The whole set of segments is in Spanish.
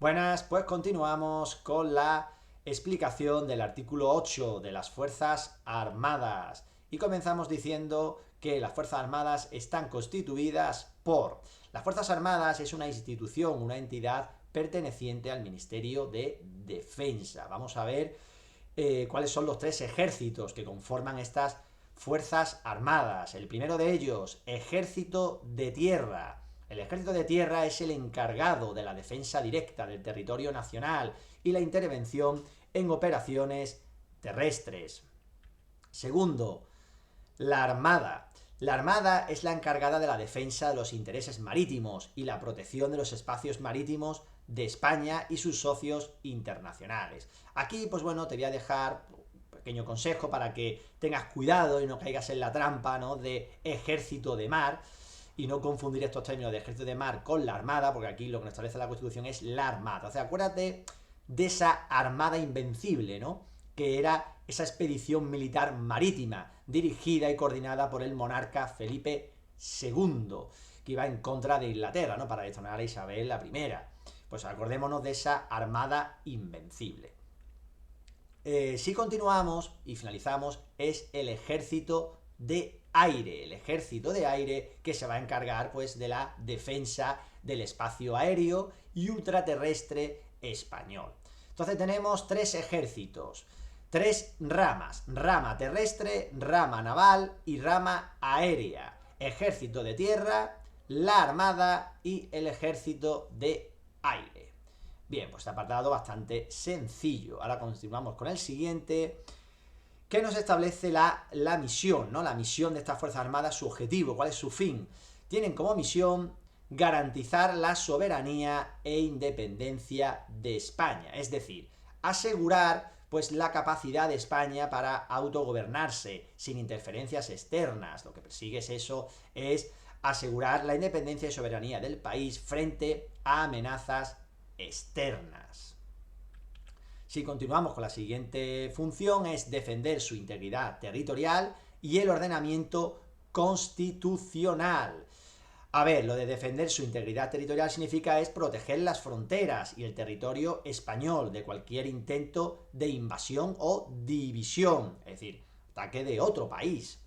Buenas, pues continuamos con la explicación del artículo 8 de las Fuerzas Armadas. Y comenzamos diciendo que las Fuerzas Armadas están constituidas por... Las Fuerzas Armadas es una institución, una entidad perteneciente al Ministerio de Defensa. Vamos a ver cuáles son los tres ejércitos que conforman estas Fuerzas Armadas. El primero de ellos, Ejército de Tierra. El Ejército de Tierra es el encargado de la defensa directa del territorio nacional y la intervención en operaciones terrestres. Segundo, la Armada. La Armada es la encargada de la defensa de los intereses marítimos y la protección de los espacios marítimos de España y sus socios internacionales. Aquí, pues bueno, te voy a dejar un pequeño consejo para que tengas cuidado y no caigas en la trampa, ¿no?, de ejército de mar, y no confundir estos términos de ejército de mar con la armada, porque aquí lo que nos establece la Constitución es la armada. O sea, acuérdate de esa armada invencible, ¿no?, que era esa expedición militar marítima dirigida y coordinada por el monarca Felipe II, que iba en contra de Inglaterra, ¿no?, para destronar a Isabel I. Pues acordémonos de esa armada invencible. Si continuamos y finalizamos, es el ejército de aire, el ejército de aire que se va a encargar pues de la defensa del espacio aéreo y ultraterrestre español. Entonces tenemos tres ejércitos, tres ramas: rama terrestre, rama naval y rama aérea. Ejército de tierra, la armada y el ejército de aire. Bien, pues apartado bastante sencillo. Ahora continuamos con el siguiente, que nos establece la misión, ¿no? La misión de estas Fuerzas Armadas, su objetivo, cuál es su fin. Tienen como misión garantizar la soberanía e independencia de España, es decir, asegurar pues la capacidad de España para autogobernarse sin interferencias externas. Lo que persigue es asegurar la independencia y soberanía del país frente a amenazas externas. Si continuamos con la siguiente función, es defender su integridad territorial y el ordenamiento constitucional. A ver, lo de defender su integridad territorial significa es proteger las fronteras y el territorio español de cualquier intento de invasión o división, es decir, ataque de otro país.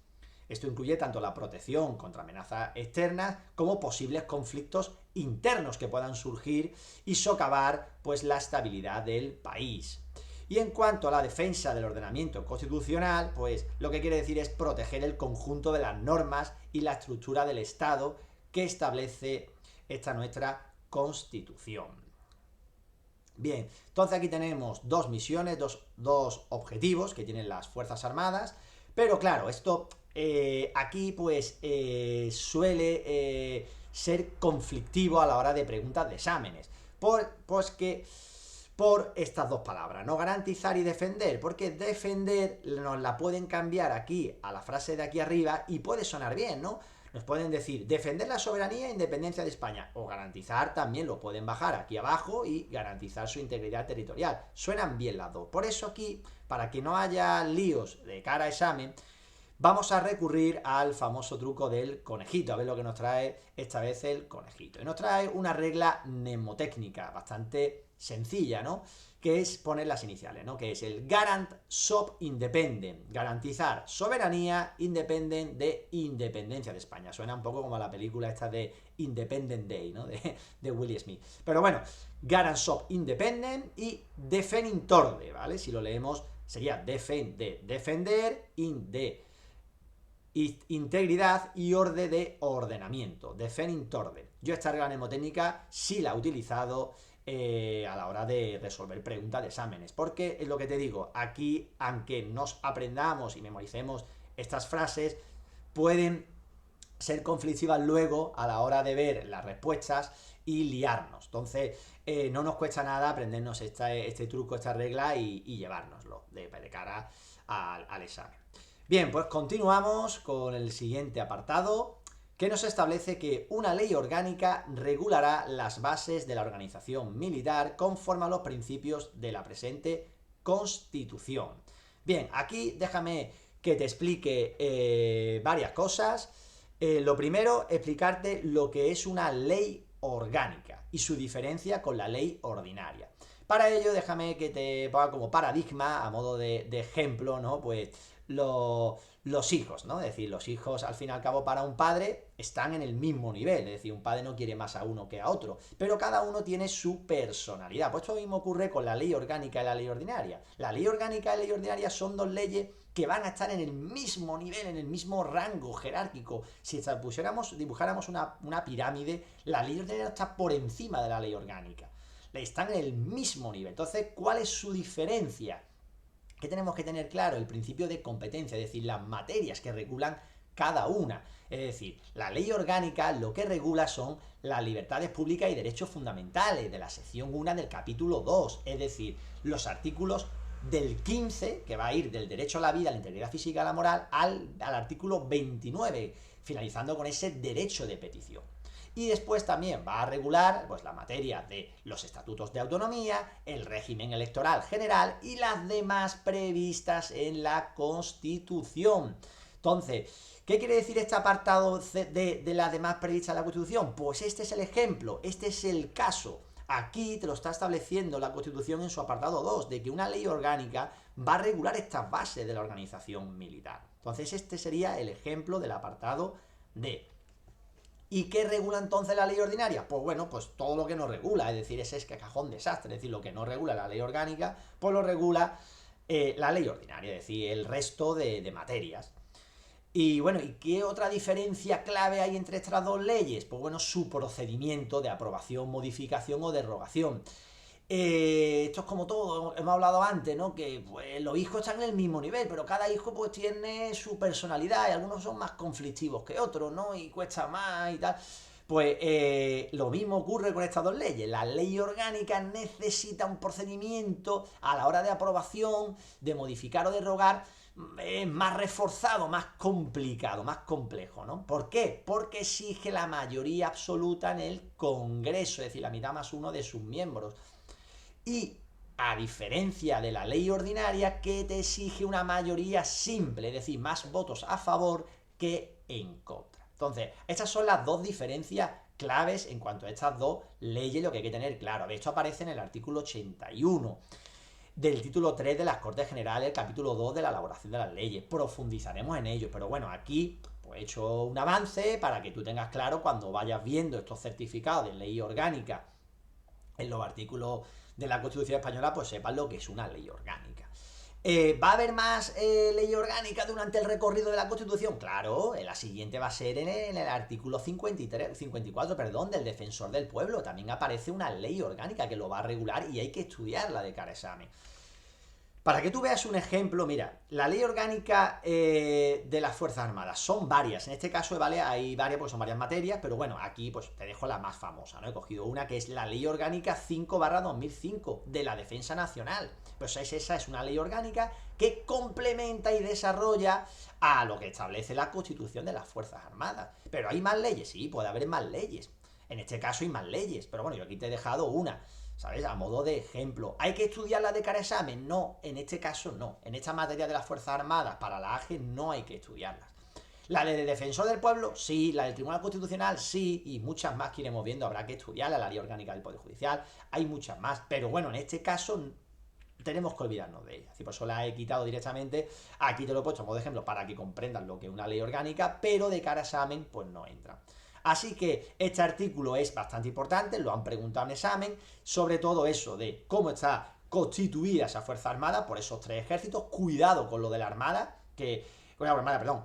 Esto incluye tanto la protección contra amenazas externas como posibles conflictos internos que puedan surgir y socavar pues la estabilidad del país. Y en cuanto a la defensa del ordenamiento constitucional, pues lo que quiere decir es proteger el conjunto de las normas y la estructura del Estado que establece esta nuestra Constitución. Bien, entonces aquí tenemos dos misiones, dos objetivos que tienen las Fuerzas Armadas, pero claro, esto aquí pues suele ser conflictivo a la hora de preguntas de exámenes, por estas dos palabras, ¿no? Garantizar y defender, porque defender nos la pueden cambiar aquí a la frase de aquí arriba y puede sonar bien, ¿no? Nos pueden decir defender la soberanía e independencia de España, o garantizar también lo pueden bajar aquí abajo y garantizar su integridad territorial. Suenan bien las dos. Por eso aquí, para que no haya líos de cara a examen, vamos a recurrir al famoso truco del conejito, a ver lo que nos trae esta vez el conejito. Y nos trae una regla mnemotécnica bastante sencilla, ¿no?, que es poner las iniciales, ¿no?, que es el garant sub independent, garantizar soberanía independent de independencia de España. Suena un poco como la película esta de Independent Day, ¿no?, de Will Smith. Pero bueno, garant sub independent y defenintorde, ¿vale? Si lo leemos sería defender, integridad y orden de ordenamiento, defenintorde. Yo esta regla mnemotécnica sí la he utilizado a la hora de resolver preguntas de exámenes, porque es lo que te digo, aquí, aunque nos aprendamos y memoricemos estas frases, pueden ser conflictivas luego a la hora de ver las respuestas y liarnos. Entonces, no nos cuesta nada aprendernos este truco, esta regla y llevárnoslo de cara al examen. Bien, pues continuamos con el siguiente apartado, que nos establece que una ley orgánica regulará las bases de la organización militar conforme a los principios de la presente Constitución. Bien, aquí déjame que te explique varias cosas. Lo primero, explicarte lo que es una ley orgánica y su diferencia con la ley ordinaria. Para ello, déjame que te ponga como paradigma, a modo de ejemplo, ¿no? Pues los hijos, ¿no? Es decir, los hijos, al fin y al cabo, para un padre están en el mismo nivel. Es decir, un padre no quiere más a uno que a otro, pero cada uno tiene su personalidad. Pues esto mismo ocurre con la ley orgánica y la ley ordinaria. La ley orgánica y la ley ordinaria son dos leyes que van a estar en el mismo nivel, en el mismo rango jerárquico. Si dibujáramos una pirámide, la ley ordinaria está por encima de la ley orgánica. Están en el mismo nivel. Entonces, ¿cuál es su diferencia? ¿Qué tenemos que tener claro? El principio de competencia, es decir, las materias que regulan cada una. Es decir, la ley orgánica lo que regula son las libertades públicas y derechos fundamentales de la sección 1 del capítulo 2, es decir, los artículos del 15, que va a ir del derecho a la vida, a la integridad física y a la moral, al artículo 29, finalizando con ese derecho de petición. Y después también va a regular pues, la materia de los estatutos de autonomía, el régimen electoral general y las demás previstas en la Constitución. Entonces, ¿qué quiere decir este apartado de las demás previstas en la Constitución? Pues este es el ejemplo, este es el caso. Aquí te lo está estableciendo la Constitución en su apartado 2, de que una ley orgánica va a regular estas bases de la organización militar. Entonces, este sería el ejemplo del apartado D. ¿Y qué regula entonces la ley ordinaria? Pues bueno, pues todo lo que no regula, es decir, ese es que cajón desastre, es decir, lo que no regula la ley orgánica, pues lo regula la ley ordinaria, es decir, el resto de materias. Y bueno, ¿y qué otra diferencia clave hay entre estas dos leyes? Pues bueno, su procedimiento de aprobación, modificación o derogación. Esto es como todo, hemos hablado antes, ¿no? Que pues, los hijos están en el mismo nivel, pero cada hijo pues tiene su personalidad y algunos son más conflictivos que otros, ¿no? Y cuesta más y tal. Pues lo mismo ocurre con estas dos leyes. La ley orgánica necesita un procedimiento a la hora de aprobación, de modificar o derogar, más reforzado, más complicado, más complejo, ¿no? ¿Por qué? Porque exige la mayoría absoluta en el Congreso, es decir, la mitad más uno de sus miembros. Y a diferencia de la ley ordinaria que te exige una mayoría simple, es decir, más votos a favor que en contra. Entonces, estas son las dos diferencias claves en cuanto a estas dos leyes, lo que hay que tener claro. Esto aparece en el artículo 81 del título 3 de las Cortes Generales, capítulo 2 de la elaboración de las leyes. Profundizaremos en ello, pero bueno, aquí pues he hecho un avance para que tú tengas claro cuando vayas viendo estos certificados de ley orgánica en los artículos de la Constitución Española, pues sepan lo que es una ley orgánica. ¿Va a haber más ley orgánica durante el recorrido de la Constitución? Claro, la siguiente va a ser en el artículo 54, del Defensor del Pueblo. También aparece una ley orgánica que lo va a regular y hay que estudiarla de cara a examen. Para que tú veas un ejemplo, mira, la ley orgánica de las Fuerzas Armadas son varias. En este caso, ¿vale? Hay varias porque son varias materias, pero bueno, aquí pues te dejo la más famosa, ¿no? He cogido una que es la Ley Orgánica 5/2005 de la Defensa Nacional. Pues esa es una ley orgánica que complementa y desarrolla a lo que establece la Constitución de las Fuerzas Armadas. Pero hay más leyes, sí, puede haber más leyes. En este caso hay más leyes, pero bueno, yo aquí te he dejado una. ¿Sabes? A modo de ejemplo. ¿Hay que estudiarla de cara a examen? No, en este caso no. En esta materia de las Fuerzas Armadas, para la AGE, no hay que estudiarlas. La de Defensor del Pueblo, sí. La del Tribunal Constitucional, sí. Y muchas más que iremos viendo. Habrá que estudiarla. La Ley Orgánica del Poder Judicial. Hay muchas más. Pero bueno, en este caso tenemos que olvidarnos de ellas. Y por eso la he quitado directamente. Aquí te lo he puesto como de ejemplo para que comprendan lo que es una ley orgánica. Pero de cara a examen, pues no entra. Así que este artículo es bastante importante, lo han preguntado en examen, sobre todo eso de cómo está constituida esa Fuerza Armada por esos tres ejércitos. Cuidado con lo de la Armada,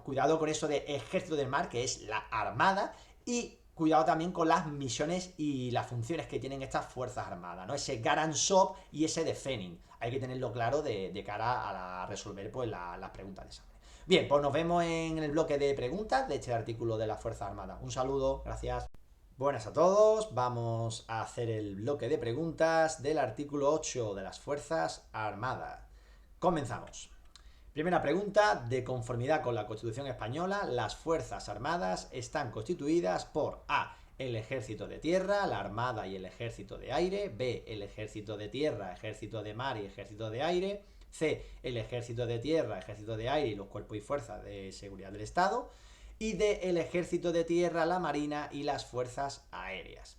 cuidado con eso de Ejército del Mar, que es la Armada, y cuidado también con las misiones y las funciones que tienen estas Fuerzas Armadas, ¿no? Ese Garansop y ese Defending. Hay que tenerlo claro de cara a resolver pues, las preguntas de examen. Bien, pues nos vemos en el bloque de preguntas de este artículo de las Fuerzas Armadas. Un saludo, gracias. Buenas a todos, vamos a hacer el bloque de preguntas del artículo 8 de las Fuerzas Armadas. Comenzamos. Primera pregunta, de conformidad con la Constitución Española, las Fuerzas Armadas están constituidas por A, el Ejército de Tierra, la Armada y el Ejército de Aire, B, el Ejército de Tierra, Ejército de Mar y Ejército de Aire, C, el Ejército de Tierra, Ejército de Aire y los cuerpos y fuerzas de seguridad del Estado, y D, el Ejército de Tierra, la Marina y las Fuerzas Aéreas.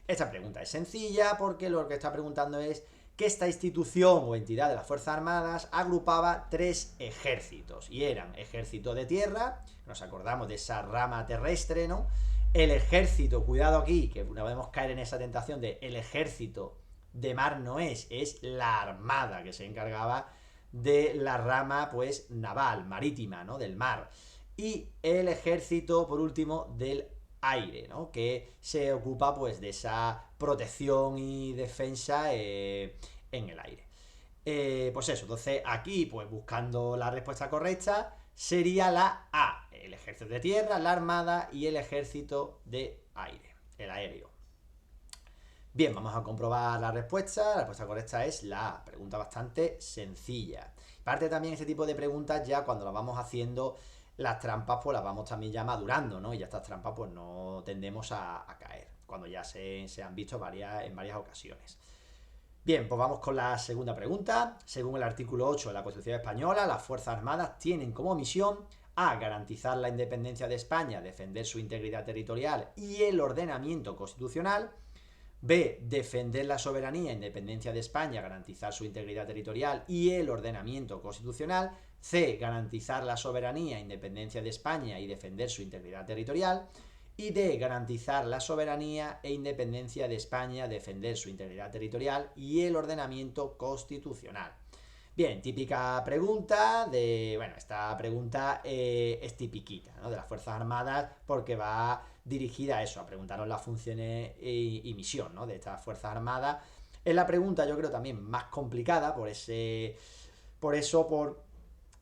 Esta pregunta es sencilla porque lo que está preguntando es que esta institución o entidad de las Fuerzas Armadas agrupaba 3 ejércitos, y eran ejército de tierra, nos acordamos de esa rama terrestre, ¿no? El ejército, cuidado aquí, que no podemos caer en esa tentación de el ejército de mar no es la armada que se encargaba de la rama pues naval, marítima, ¿no? Del mar. Y el ejército, por último, del aire, ¿no? Que se ocupa pues de esa protección y defensa en el aire. Pues eso, entonces aquí pues buscando la respuesta correcta sería la A, el ejército de tierra, la armada y el ejército de aire, el aéreo. Bien, vamos a comprobar la respuesta. La respuesta correcta es la A. Pregunta bastante sencilla. Parte también este tipo de preguntas ya cuando las vamos haciendo, las trampas pues las vamos también ya madurando, ¿no? Y ya estas trampas pues no tendemos a caer, cuando ya se han visto en varias ocasiones. Bien, pues vamos con la segunda pregunta. Según el artículo 8 de la Constitución Española, las Fuerzas Armadas tienen como misión A. Garantizar la independencia de España, defender su integridad territorial y el ordenamiento constitucional. B. Defender la soberanía e independencia de España, garantizar su integridad territorial y el ordenamiento constitucional. C. Garantizar la soberanía e independencia de España y defender su integridad territorial. Y D. Garantizar la soberanía e independencia de España, defender su integridad territorial y el ordenamiento constitucional. Bien, típica pregunta de... Bueno, esta pregunta es tipiquita, ¿no? De las Fuerzas Armadas porque va dirigida a eso, a preguntarnos las funciones y misión, ¿no? De estas Fuerzas Armadas. Es la pregunta, yo creo, también más complicada por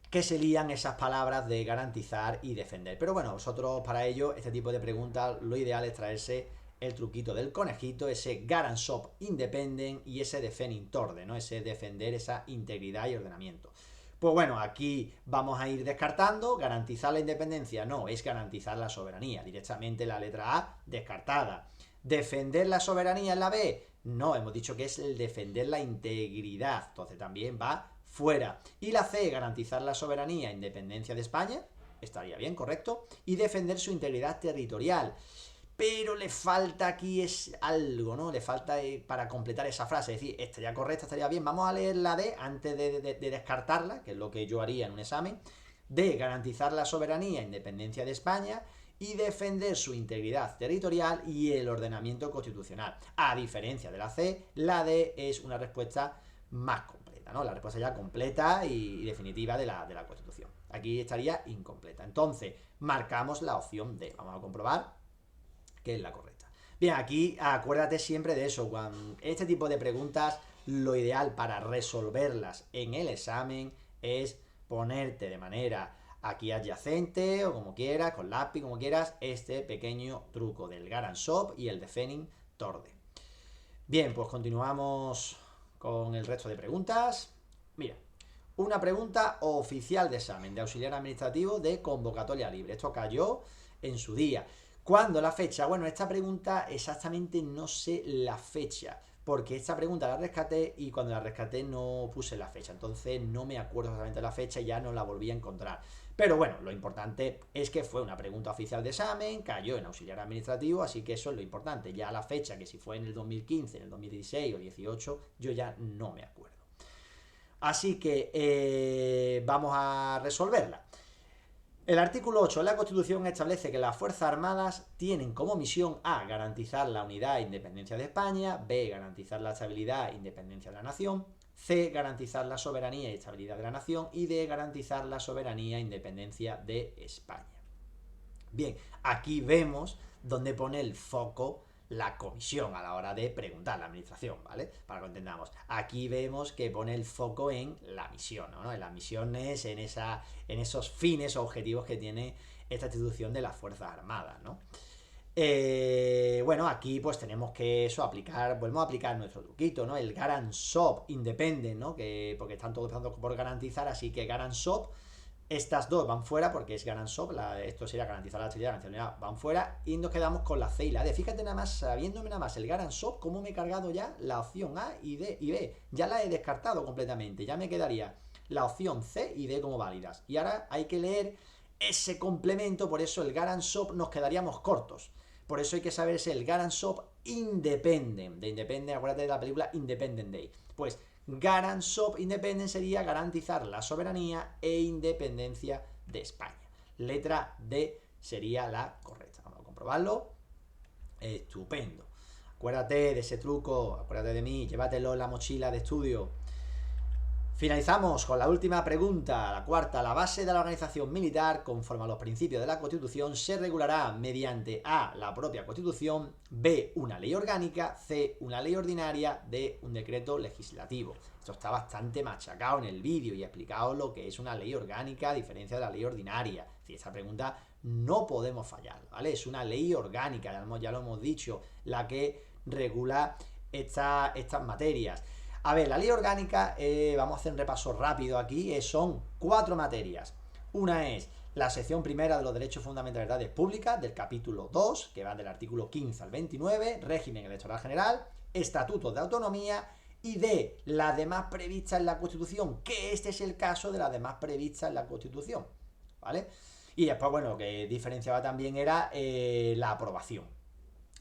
que se lían esas palabras de garantizar y defender. Pero bueno, vosotros para ello, este tipo de preguntas, lo ideal es traerse el truquito del conejito, ese Garansop Independent y ese Defending Torde, ¿no? Ese defender esa integridad y ordenamiento. Pues bueno, aquí vamos a ir descartando. Garantizar la independencia no, es garantizar la soberanía. Directamente la letra A descartada. Defender la soberanía en la B, no, hemos dicho que es el defender la integridad. Entonces también va fuera. Y la C, garantizar la soberanía e independencia de España, estaría bien, correcto. Y defender su integridad territorial. Pero le falta aquí es algo, ¿no? Le falta para completar esa frase. Es decir, estaría correcta, estaría bien. Vamos a leer la D antes de descartarla, que es lo que yo haría en un examen. D, garantizar la soberanía e independencia de España y defender su integridad territorial y el ordenamiento constitucional. A diferencia de la C, la D es una respuesta más completa, ¿no? La respuesta ya completa y definitiva de la Constitución. Aquí estaría incompleta. Entonces, marcamos la opción D. Vamos a comprobar que es la correcta. Bien, aquí acuérdate siempre de eso. Cuando este tipo de preguntas, lo ideal para resolverlas en el examen es ponerte de manera aquí adyacente o como quieras, con lápiz, como quieras, este pequeño truco del Garansop y el Defending Torde. Bien, pues continuamos con el resto de preguntas. Mira, una pregunta oficial de examen de auxiliar administrativo de convocatoria libre. Esto cayó en su día. ¿Cuándo la fecha? Bueno, esta pregunta exactamente no sé la fecha, porque esta pregunta la rescaté y cuando la rescaté no puse la fecha, entonces no me acuerdo exactamente la fecha y ya no la volví a encontrar. Pero bueno, lo importante es que fue una pregunta oficial de examen, cayó en auxiliar administrativo, así que eso es lo importante. Ya la fecha, que si fue en el 2015, en el 2016 o 2018, yo ya no me acuerdo. Así que vamos a resolverla. El artículo 8 de la Constitución establece que las Fuerzas Armadas tienen como misión A. Garantizar la unidad e independencia de España. B. Garantizar la estabilidad e independencia de la nación. C. Garantizar la soberanía y estabilidad de la nación. Y D. Garantizar la soberanía e independencia de España. Bien, aquí vemos donde pone el foco la comisión a la hora de preguntar, la administración, ¿vale? Para que lo entendamos. Aquí vemos que pone el foco en la misión, ¿no? En las misiones, en esos fines o objetivos que tiene esta institución de las Fuerzas Armadas, ¿no? Bueno, aquí pues tenemos que volvemos a aplicar nuestro truquito, ¿no? El Garansop Independent, ¿no? Porque están todos empezando por garantizar, así que Garansop. Estas dos van fuera porque es Garansop, esto sería garantizar la actividad, van fuera y nos quedamos con la C y la D. Fíjate nada más, sabiéndome nada más el Garansop, cómo me he cargado ya la opción A y D y B. Ya la he descartado completamente, ya me quedaría la opción C y D como válidas. Y ahora hay que leer ese complemento, por eso el Garansop nos quedaríamos cortos. Por eso hay que saberse el Garansop independent. De independent, acuérdate de la película Independent Day. Pues guarantee of independence sería garantizar la soberanía e independencia de España. Letra D sería la correcta. Vamos a comprobarlo. Estupendo. Acuérdate de ese truco, acuérdate de mí, llévatelo en la mochila de estudio. Finalizamos con la última pregunta, la cuarta. La base de la organización militar, conforme a los principios de la Constitución, se regulará mediante A, la propia Constitución, B, una ley orgánica, C, una ley ordinaria, D, un decreto legislativo. Esto está bastante machacado en el vídeo y he explicado lo que es una ley orgánica a diferencia de la ley ordinaria. Es decir, esta pregunta no podemos fallar, ¿vale? Es una ley orgánica, ya lo hemos dicho, la que regula estas materias. A ver, la ley orgánica, vamos a hacer un repaso rápido aquí, son 4 materias. Una es la sección primera de los derechos fundamentales de edades públicas, del capítulo 2, que va del artículo 15 al 29, régimen electoral general, estatutos de autonomía, y de las demás previstas en la Constitución, que este es el caso de las demás previstas en la Constitución, ¿vale? Y después, bueno, lo que diferenciaba también era la aprobación.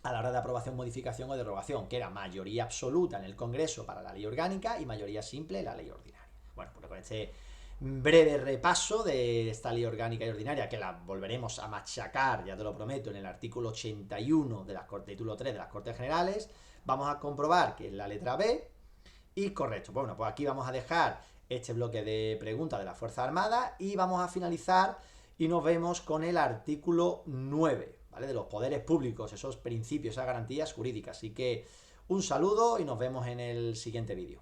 A la hora de aprobación, modificación o derogación, que era mayoría absoluta en el Congreso para la ley orgánica y mayoría simple en la ley ordinaria. Bueno, pues con este breve repaso de esta ley orgánica y ordinaria, que la volveremos a machacar, ya te lo prometo, en el artículo 81 de título 3 de las Cortes Generales, vamos a comprobar que es la letra B y correcto. Bueno, pues aquí vamos a dejar este bloque de preguntas de las Fuerzas Armadas y vamos a finalizar y nos vemos con el artículo 9. ¿Vale? De los poderes públicos, esos principios, esas garantías jurídicas. Así que un saludo y nos vemos en el siguiente vídeo.